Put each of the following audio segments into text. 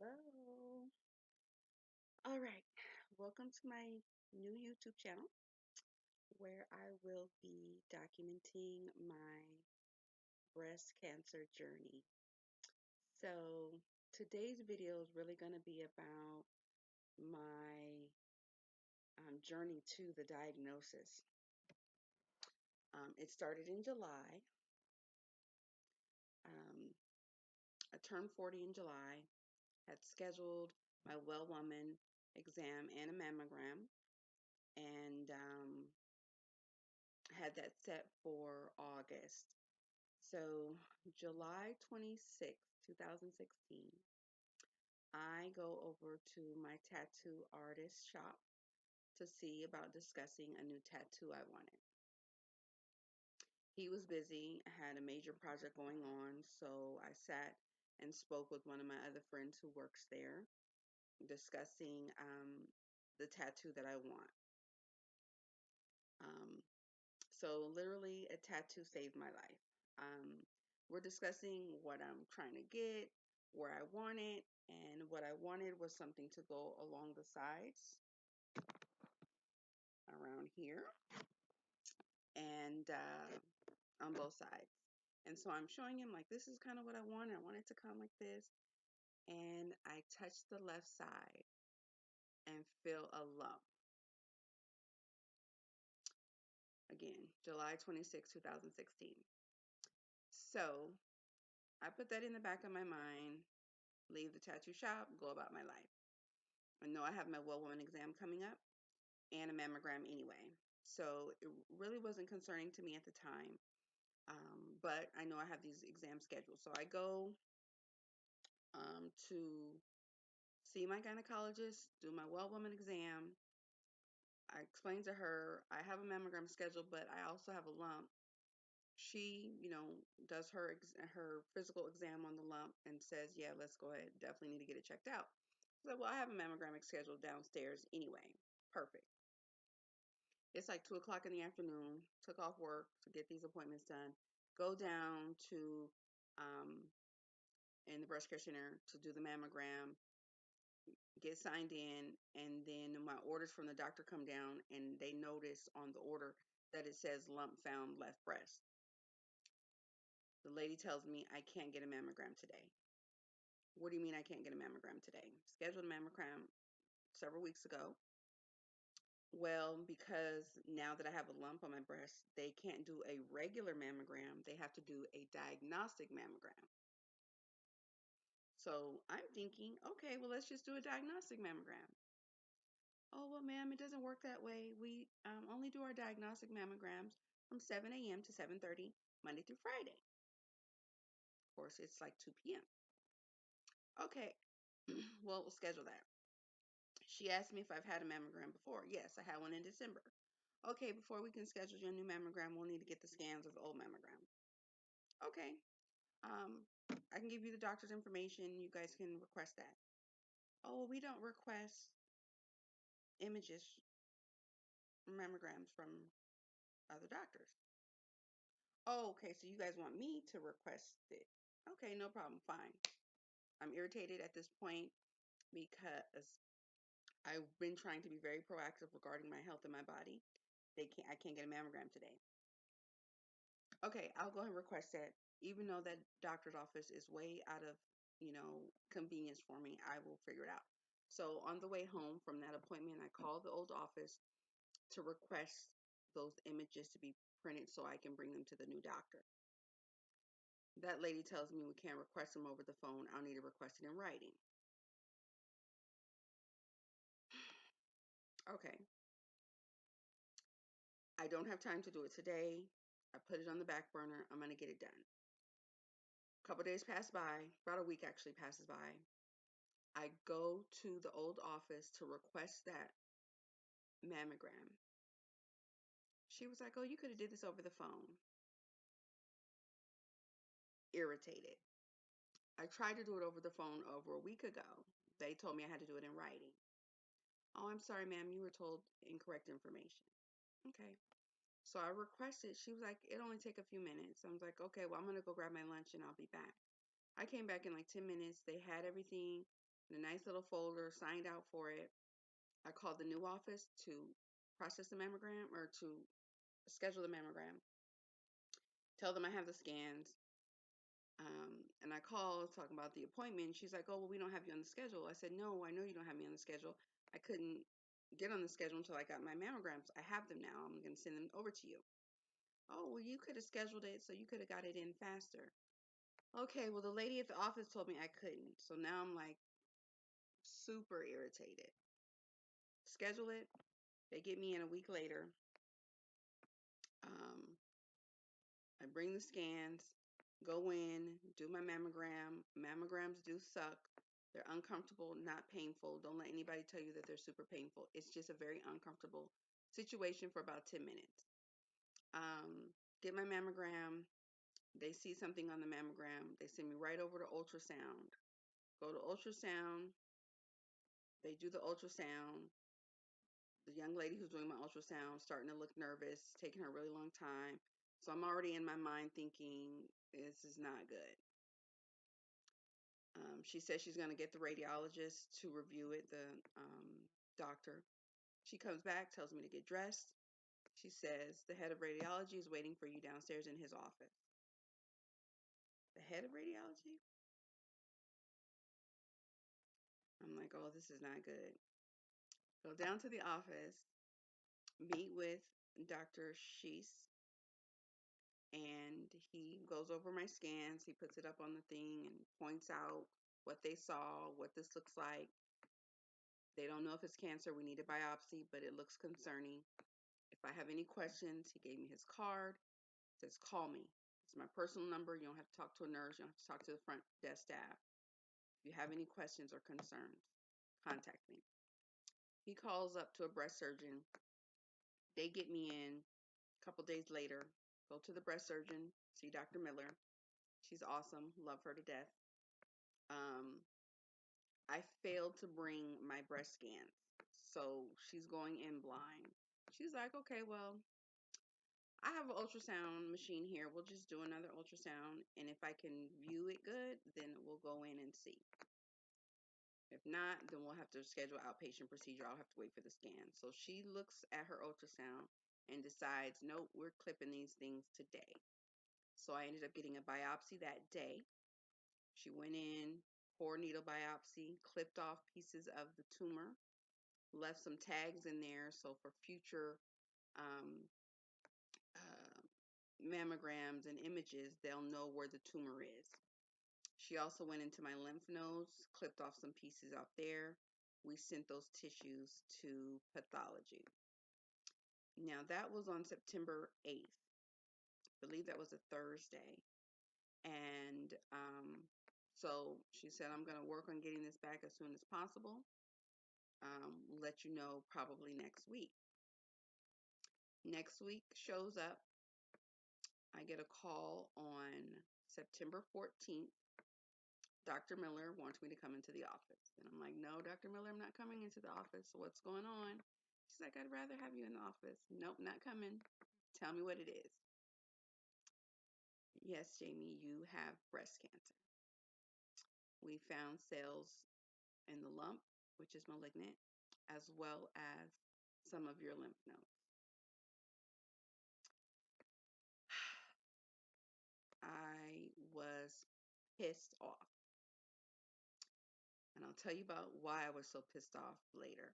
Hello. All right. Welcome to my new YouTube channel where I will be documenting my breast cancer journey. So, today's video is really going to be about my journey to the diagnosis. It started in July. Um, I turned 40 in July, had scheduled my well woman exam and a mammogram, and had that set for August. So July 26, 2016, I go over to my tattoo artist shop to see about discussing a new tattoo I wanted. He was busy, I had a major project going on, so I sat and spoke with one of my other friends who works there, discussing the tattoo that I want. Um, So literally a tattoo saved my life. Um, we're discussing what I'm trying to get, where I want it, and what I wanted was something to go along the sides around here and on both sides. And so I'm showing him like this is kind of what I want. I want it to come like this. And I touch the left side and feel a lump. Again, July 26, 2016. So I put that in the back of my mind, leave the tattoo shop, go about my life. I know I have my well woman exam coming up and a mammogram anyway. So it really wasn't concerning to me at the time. But I know I have these exams scheduled. So I go to see my gynecologist, do my well woman exam. I explain to her I have a mammogram scheduled, but I also have a lump. She, does her physical exam on the lump and says, yeah, let's go ahead. Definitely need to get it checked out. So, well, I have a mammogram scheduled downstairs anyway. Perfect. It's like 2 o'clock in the afternoon. Took off work to get these appointments done. Go down to in the breast care center to do the mammogram. Get signed in, and then my orders from the doctor come down, and they notice on the order that it says lump found left breast. The lady tells me I can't get a mammogram today. What do you mean I can't get a mammogram today? Scheduled a mammogram several weeks ago. Well, because now that I have a lump on my breast, they can't do a regular mammogram. They have to do a diagnostic mammogram. So I'm thinking, okay, well, let's just do a diagnostic mammogram. Oh, well, ma'am, it doesn't work that way. We only do our diagnostic mammograms from 7 a.m. to 7:30, Monday through Friday. Of course, it's like 2 p.m. Okay, well, we'll schedule that. She asked me if I've had a mammogram before. Yes, I had one in December. Okay, before we can schedule your new mammogram, we'll need to get the scans of the old mammogram. Okay, I can give you the doctor's information. You guys can request that. Oh, well, we don't request images, mammograms from other doctors. Oh, okay, so you guys want me to request it. Okay, no problem, fine. I'm irritated at this point because I've been trying to be very proactive regarding my health and my body. I can't get a mammogram today. Okay, I'll go ahead and request that. Even though that doctor's office is way out of, convenience for me, I will figure it out. So on the way home from that appointment, I called the old office to request those images to be printed so I can bring them to the new doctor. That lady tells me we can't request them over the phone. I'll need to request it in writing. Okay. I don't have time to do it today. I put it on the back burner. I'm going to get it done. A couple days pass by, about a week actually passes by. I go to the old office to request that mammogram. She was like, oh, you could have did this over the phone. Irritated. I tried to do it over the phone over a week ago. They told me I had to do it in writing. Oh, I'm sorry, ma'am. You were told incorrect information. Okay. So I requested, she was like, it only take a few minutes. I was like, okay, well, I'm going to go grab my lunch and I'll be back. I came back in like 10 minutes. They had everything. in a nice little folder, signed out for it. I called the new office to process the mammogram or to schedule the mammogram. Tell them I have the scans. And I called talking about the appointment. She's like, "Oh, well, we don't have you on the schedule." I said, "No, I know you don't have me on the schedule. I couldn't get on the schedule until I got my mammograms. I have them now. I'm going to send them over to you." "Oh, well, you could have scheduled it so you could have got it in faster." Okay, well, the lady at the office told me I couldn't. So now I'm like super irritated. Schedule it. They get me in a week later. Um, I bring the scans, go in, do my mammogram. Mammograms do suck. They're uncomfortable, not painful. Don't let anybody tell you that they're super painful. It's just a very uncomfortable situation for about 10 minutes. Get my mammogram. They see something on the mammogram. They send me right over to ultrasound. Go to ultrasound. They do the ultrasound. The young lady who's doing my ultrasound starting to look nervous, taking her a really long time. So I'm already in my mind thinking, this is not good. She says she's going to get the radiologist to review it, the doctor. She comes back, tells me to get dressed. She says the head of radiology is waiting for you downstairs in his office. The head of radiology? I'm like, oh, this is not good. Go down to the office, meet with Dr. Sheese, and he goes over my scans. He puts it up on the thing and points out what they saw, what this looks like. They don't know if it's cancer. We need a biopsy, but it looks concerning. If I have any questions, he gave me his card. Says, call me. It's my personal number. You don't have to talk to a nurse. You don't have to talk to the front desk staff. If you have any questions or concerns, contact me. He calls up to a breast surgeon. They get me in. A couple days later, go to the breast surgeon, see Dr. Miller. She's awesome. Love her to death. Um, I failed to bring my breast scans. So she's going in blind. She's like, okay, well, I have an ultrasound machine here. We'll just do another ultrasound. And if I can view it good, then we'll go in and see. If not, then we'll have to schedule outpatient procedure. I'll have to wait for the scan. So she looks at her ultrasound and decides, nope, we're clipping these things today. So I ended up getting a biopsy that day. She went in, core needle biopsy, clipped off pieces of the tumor, left some tags in there so for future um, uh, mammograms and images, they'll know where the tumor is. She also went into my lymph nodes, clipped off some pieces out there. We sent those tissues to pathology. Now that was on September 8th. I believe that was a Thursday. And so she said, I'm going to work on getting this back as soon as possible. Let you know probably next week. Next week shows up. I get a call on September 14th. Dr. Miller wants me to come into the office. And I'm like, no, Dr. Miller, I'm not coming into the office. What's going on? She's like, I'd rather have you in the office. Nope, not coming. Tell me what it is. Yes, Jamie, you have breast cancer. We found cells in the lump, which is malignant, as well as some of your lymph nodes. I was pissed off. And I'll tell you about why I was so pissed off later.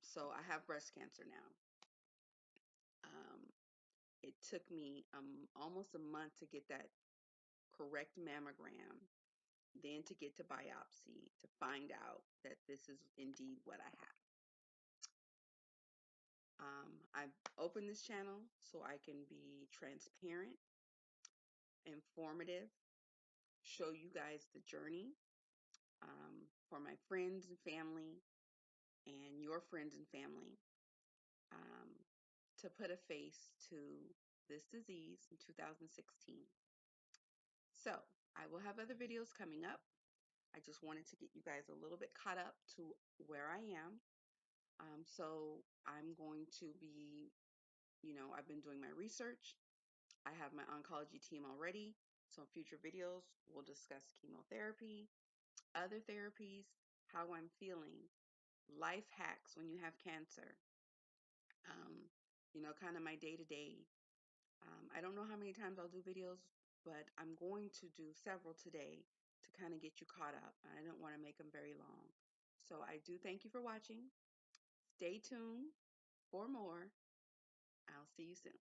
So I have breast cancer now. Um, it took me almost a month to get that correct mammogram, then to get to biopsy to find out that this is indeed what I have. I've opened this channel so I can be transparent, informative, show you guys the journey for my friends and family and your friends and family um, to put a face to this disease in 2016. So I will have other videos coming up. I just wanted to get you guys a little bit caught up to where I am. So I'm going to be, I've been doing my research. I have my oncology team already. So in future videos, we'll discuss chemotherapy. other therapies, how I'm feeling, life hacks when you have cancer, um, kind of my day to day. I don't know how many times I'll do videos, but I'm going to do several today to kind of get you caught up. I don't want to make them very long. So I do thank you for watching. Stay tuned for more. I'll see you soon.